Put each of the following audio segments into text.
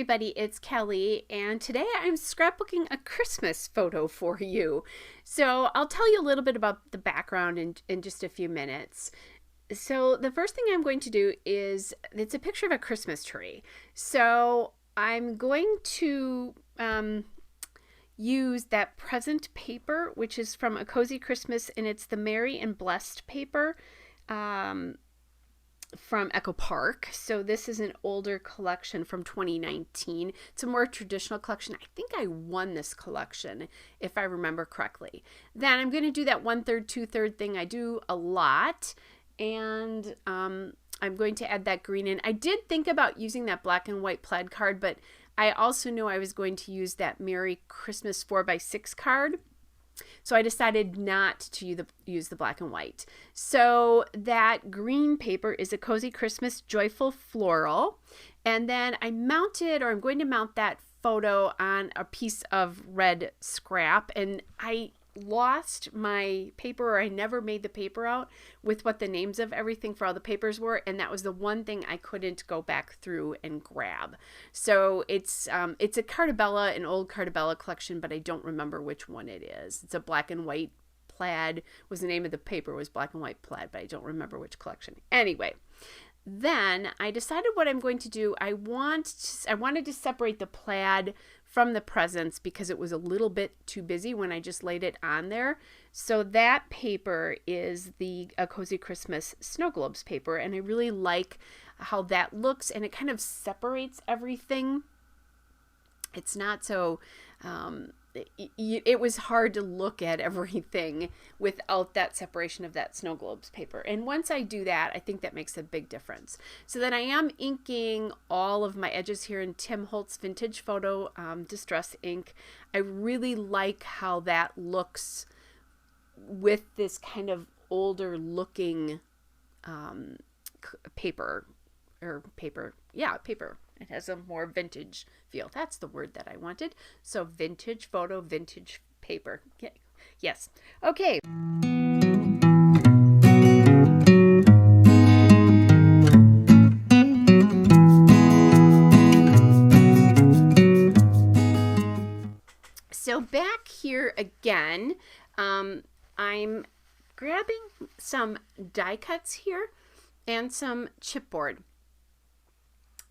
everybody, it's Kelly, and today I'm scrapbooking a Christmas photo for you. So I'll tell you a little bit about the background in just a few minutes. So the first thing I'm going to do is, it's a picture of a Christmas tree. So I'm going to use that present paper, which is from A Cozy Christmas, and it's the Merry and Blessed paper. From Echo Park. So this is an older collection from 2019. It's a more traditional collection. I think I won this collection, if I remember correctly. Then I'm going to do that 1/3, 2/3 thing I do a lot. And I'm going to add that green in. I did think about using that black and white plaid card, but I also knew I was going to use that Merry Christmas 4x6 card. So I decided not to use the black and white. So that green paper is A Cozy Christmas Joyful Floral. And then I'm going to mount that photo on a piece of red scrap. And I lost my paper, or I never made the paper out with what the names of everything for all the papers were, and that was the one thing I couldn't go back through and grab. So it's a Cartabella, an old Cartabella collection, but I don't remember which one it is. It's a black and white plaid was the name of the paper, was black and white plaid, but I don't remember which collection. Anyway, then I decided what I'm going to do. I wanted to separate the plaid from the presents because it was a little bit too busy when I just laid it on there. So that paper is the A Cozy Christmas Snow Globes paper, and I really like how that looks, and it kind of separates everything. It's not so it was hard to look at everything without that separation of that Snow Globes paper. And once I do that, I think that makes a big difference. So then I am inking all of my edges here in Tim Holtz Vintage Photo Distress ink. I really like how that looks with this kind of older looking paper. It has a more vintage feel. That's the word that I wanted. So vintage photo, vintage paper. Yes. Okay. So back here again, I'm grabbing some die cuts here and some chipboard.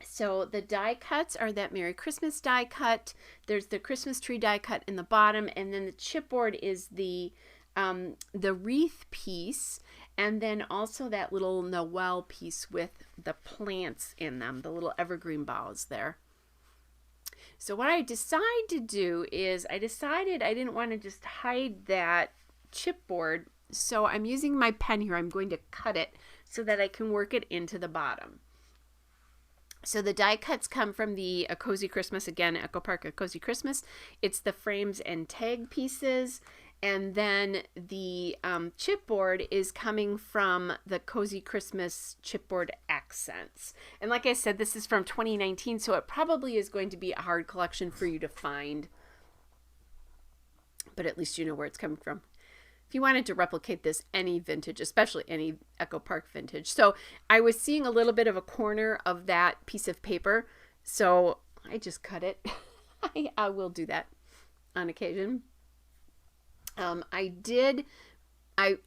So the die cuts are that Merry Christmas die cut. There's the Christmas tree die cut in the bottom, and then the chipboard is the wreath piece, and then also that little Noel piece with the plants in them, the little evergreen boughs there. So what I decided to do is I didn't want to just hide that chipboard, so I'm using my pen here. I'm going to cut it so that I can work it into the bottom. So the die cuts come from the A Cozy Christmas, again, Echo Park A Cozy Christmas. It's the frames and tag pieces. And then the chipboard is coming from the Cozy Christmas chipboard accents. And like I said, this is from 2019, so it probably is going to be a hard collection for you to find. But at least you know where it's coming from. If you wanted to replicate this, any vintage, especially any Echo Park vintage. So I was seeing a little bit of a corner of that piece of paper, so I just cut it. I will do that on occasion. I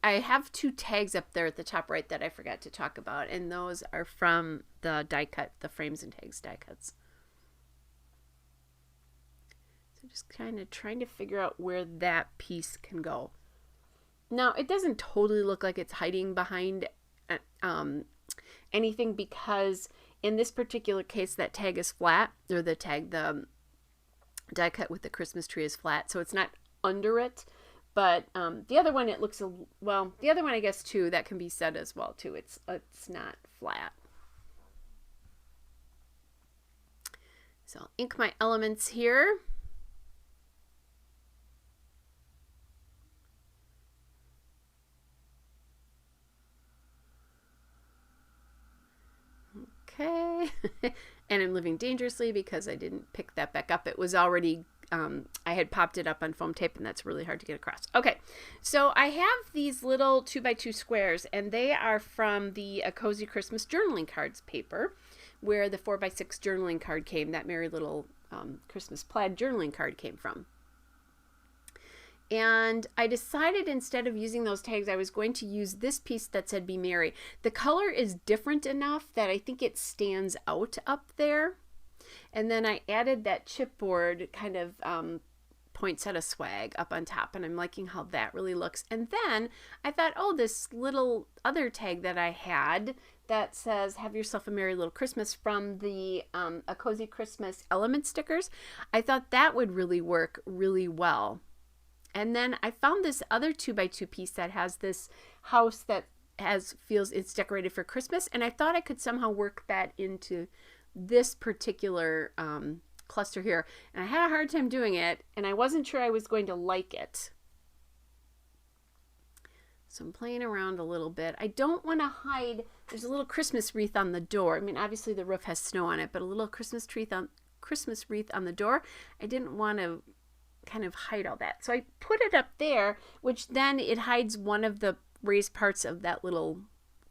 have two tags up there at the top right that I forgot to talk about, and those are from the die cut, the frames and tags die cuts. So just kind of trying to figure out where that piece can go. Now, it doesn't totally look like it's hiding behind anything, because in this particular case, that tag is flat, or the die cut with the Christmas tree is flat, so it's not under it. But the other one, it looks, the other one, I guess, too, that can be said as well, too. It's not flat. So I'll ink my elements here. Okay, and I'm living dangerously because I didn't pick that back up. It was already, I had popped it up on foam tape, and that's really hard to get across. Okay, so I have these little 2x2 squares, and they are from the A Cozy Christmas journaling cards paper, where the 4x6 journaling card came, that Merry Little Christmas plaid journaling card came from. And I decided instead of using those tags, I was going to use this piece that said Be Merry. The color is different enough that I think it stands out up there. And then I added that chipboard kind of poinsettia swag up on top, and I'm liking how that really looks. And then I thought, oh, this little other tag that I had that says Have Yourself a Merry Little Christmas from the A Cozy Christmas element stickers, I thought that would really work really well. And then I found this other 2x2 piece that has this house that feels it's decorated for Christmas, and I thought I could somehow work that into this particular cluster here. And I had a hard time doing it, and I wasn't sure I was going to like it. So I'm playing around a little bit. I don't want to hide, there's a little Christmas wreath on the door. I mean, obviously the roof has snow on it, but a little Christmas wreath on the door. I didn't want to kind of hide all that. So I put it up there, which then it hides one of the raised parts of that little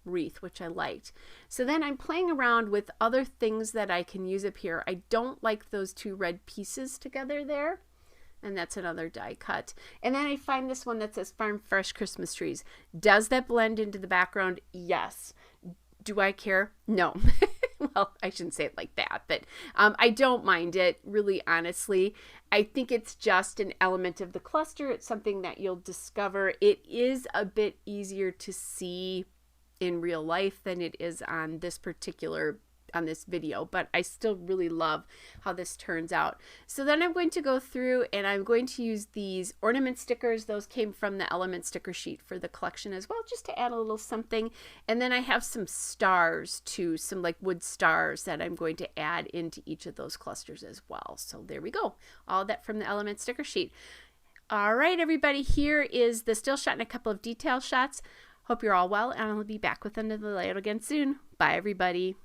wreath, which I liked. So then I'm playing around with other things that I can use up here. I don't like those two red pieces together there. And that's another die cut. And then I find this one that says Farm Fresh Christmas Trees. Does that blend into the background? Yes. Do I care? No. Well, I shouldn't say it like that, but I don't mind it, really, honestly. I think it's just an element of the cluster. It's something that you'll discover. It is a bit easier to see in real life than it is on this video, but I still really love how this turns out. So then I'm going to go through and I'm going to use these ornament stickers. Those came from the element sticker sheet for the collection as well, just to add a little something. And then I have some stars too, some like wood stars that I'm going to add into each of those clusters as well. So there we go. All that from the element sticker sheet. All right, everybody, here is the still shot and a couple of detail shots. Hope you're all well, and I'll be back with another layout again soon. Bye, everybody.